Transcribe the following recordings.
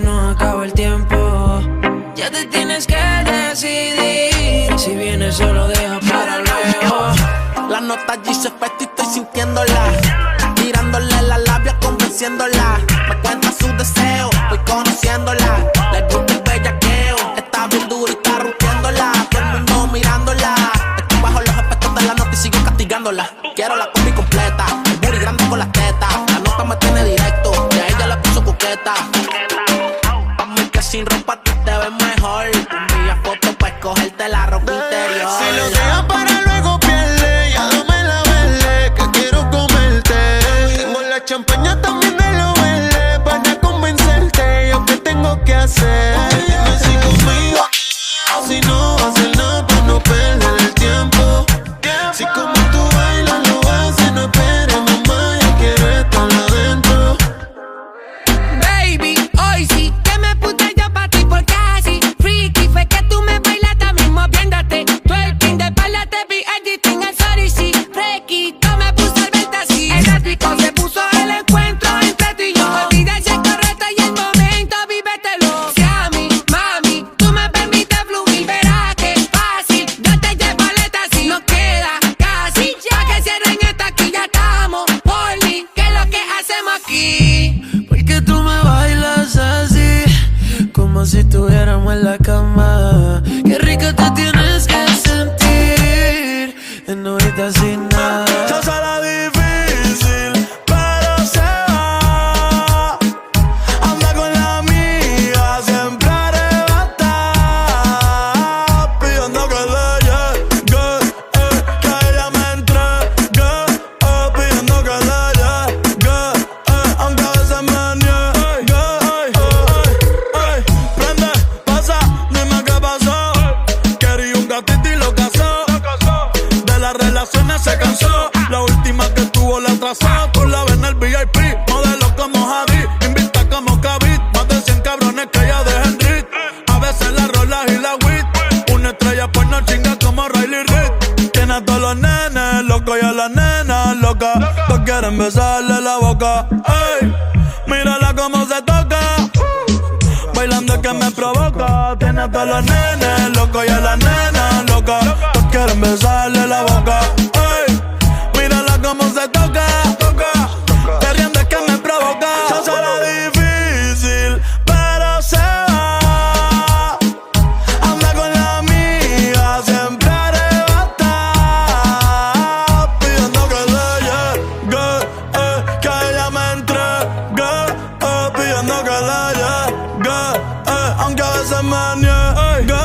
nos acaba el tiempo. Ya te tienes que decidir. Si vienes solo deja para luego. La nota dice efecto y estoy sintiéndola. Tirándole la labia, convenciéndola. Me cuenta sus deseos, voy conociéndola. Le gusta el bellaqueo, está bien dura y está rompiéndola. Todo el mundo mirándola. Estoy bajo los efectos de la nota y sigo castigándola. Quiero la combi completa, el booty grande con las tetas. La nota me tiene directo, y a ella la puso coqueta. Pa' mí que sin ropa tú te ves mejor. Envía fotos pa' escogerte la ropa interior. Si lo dejas para luego pierde, ya dame la verde, que quiero comerte. Tengo la champaña también de lo verde, para convencerte. Yo qué tengo que hacer. Dime si conmigo, si no haces nada para no perder el tiempo. Si como tú bailas lo haces, no esperes mamá, yo quiero estar adentro. Baby, hoy sí que me puse yo pa' ti por casi. Freaky, fue que tú me bailaste mismo viéndote. Twerking de espalda te vi editing el sorry, sí. Freaky, tú me puse al verte así. El ático se puso el encuentro entre tú y yo. Olvida ese correcto y el momento, vívetelo. Si a mí, mami, tú me permites fluir, verás que es fácil. Yo te llevo aleta si no queda casi. Ya que cierren esta aquí, ya estamos. Poli, ¿qué es lo que hacemos aquí? Porque tú me bailas así, como si estuviéramos en la cama. Qué rico te tienes que sentir en ahorita sin nada. Se será difícil, pero se va. Anda con la amiga, siempre arrebata. Pidiendo que le llegue, que ella me entregue. Pidiendo que le llegue, aunque a veces me niegue. Prende, pasa, dime qué pasó. Quería un gatito y lo casó. De las relaciones se cansó. La última que tuvo la atrasó. Tú la ves en el VIP, modelo como Javi, invita como Kavit. Más de 100 cabrones que ella deja en rit. A veces la rolas y la wit. Una estrella pues no chinga como Riley Reid. Tiene a todos los nenes locos y a las nenas locas. Todos quieren besarle la boca. Ey, mírala cómo se toca. Bailando es que me provoca. Tiene a todos los nenes locos y a las nenas locas. Todos quieren besarle la boca. Ey, mírala cómo se toca. Perdiendo es que me provoca. Se será difícil, pero se va. Anda con la amiga, siempre arrebata. Pidiendo que le llegue, que ella me entregue. Pidiendo que le llegue, aunque a veces me niegue.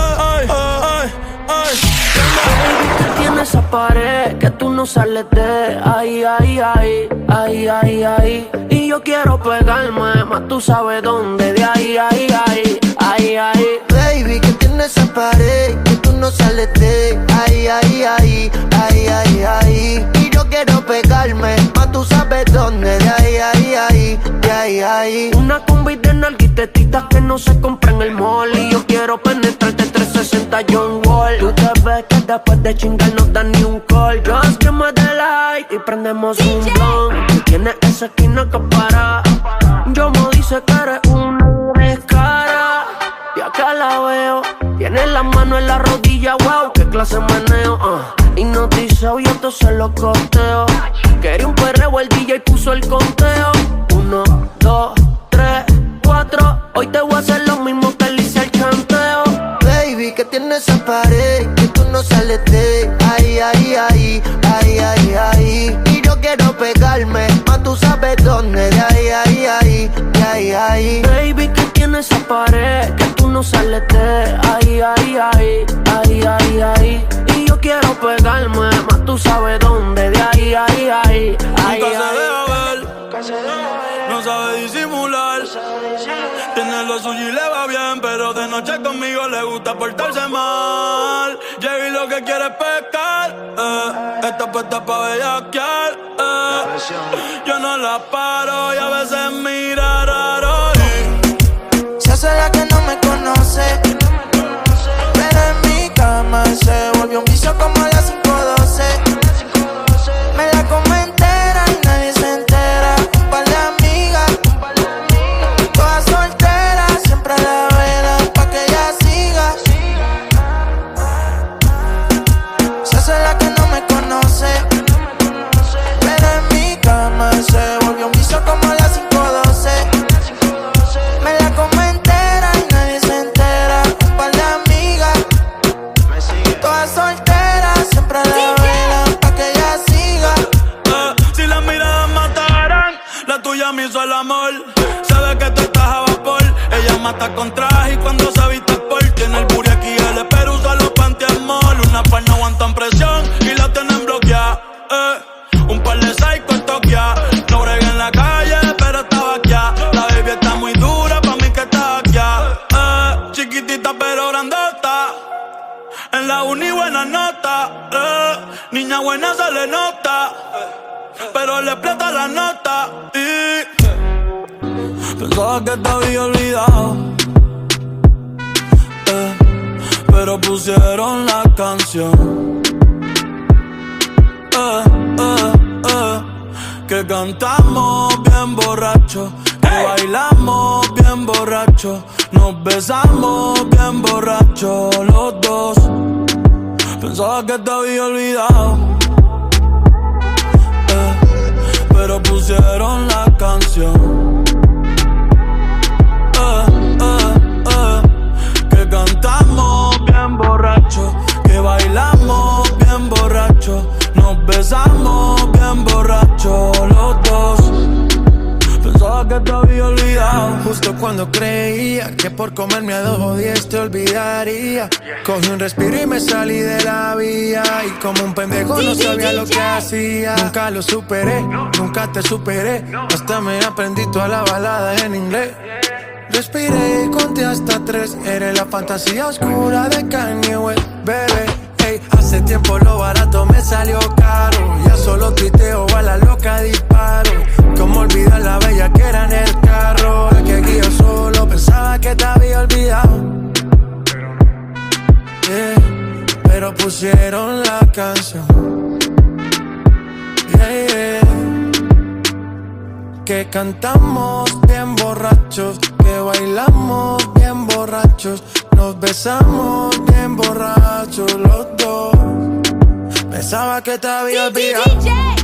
Que tiene esa pared que tú no sales de ahí, ahí, ahí, ahí, ahí, ahí. Y yo quiero pegarme, más tú sabes dónde. De ahí, ahí, ahí, ahí, ahí. Baby, que tiene esa pared, que tú no sales de ahí, ahí, ahí, ahí, ahí, ahí. Y yo quiero pegarme, más tú sabes dónde. De ahí, ahí, ahí, de ahí, ahí. Una combi de nalguitetitas que no se compra en el mall. Y yo quiero penetrarte 360 John Wall. Tú te ves que después de chingar no dan ni un call. Just give me the light y prendemos un blunt. Tú tienes esa esquina que para. Yo me dice que eres una descara. Y acá la veo, tiene la mano en la rodilla, wow, qué clase de meneo, hipnotizado y entonces lo costeo. Quería un perreo, el DJ puso el conteo. 1, 2, 3, 4. Hoy te voy a hacer lo mismo que le hice al chanteo. Baby, que tiene esa pared, que tú no sales de ahí, ahí, ahí, ahí, ahí, ahí. Y yo quiero pegarme, más tú sabes dónde. De ahí, ahí, ahí, de ahí, ahí. Baby, que tiene esa pared, que tú no sales de ahí, ahí, ahí, ahí, ahí, ahí. Y yo quiero pegarme, más tú sabes dónde. De ahí, ahí, ahí, ahí, Nunca se ahí. deja ver, no sabe disimular. Tiene lo suyo y le va bien, pero de noche conmigo le gusta portarse mal. Llegué y lo que quiere es pescar, está puesta pa' bellaquear, yo no la paro y a veces mira raro. Se hace la que no me conoce, pero en mi cama se volvió un vicio como a las 5:12. Me la come entera y nadie se entera. Un par de amigas, todas solteras, se hasta con traje y cuando se viste por tiene el booty aquí, el pero usa los panties mall. Una par no aguantan presión y la tienen bloqueada. Un par de psycho toquea. No bregué en la calle, pero estaba aquí. La baby está muy dura, pa' mí que está aquí. Chiquitita pero grandota. En la uni buena nota. Niña buena se le nota, pero le explota la nota. Y pensaba que te había olvidado, pero pusieron la canción. Que cantamos bien borracho, que bailamos bien borracho, nos besamos bien borracho los dos. Pensaba que te había olvidado, pero pusieron la canción. Que cantamos bien borracho, que bailamos bien borracho, nos besamos bien borracho los dos. Pensaba que te había olvidado. Justo cuando creía que por comerme a 2 o 10 te olvidaría, cogí un respiro y me salí de la vía. Y como un pendejo no sabía lo que hacía. Nunca lo superé, nunca te superé. Hasta me aprendí toda la balada en inglés. Respiré y conté hasta 3. Eres la fantasía oscura de Kanye West, bebé. Hey, hace tiempo lo barato me salió caro. Ya solo tuiteo a la loca disparo. Cómo olvidar la bella que era en el carro. La que aquí yo solo pensaba que te había olvidado. Pero pusieron la canción. Que cantamos bien borrachos, que bailamos bien borrachos, nos besamos bien borrachos los dos. Pensaba que te había olvidado.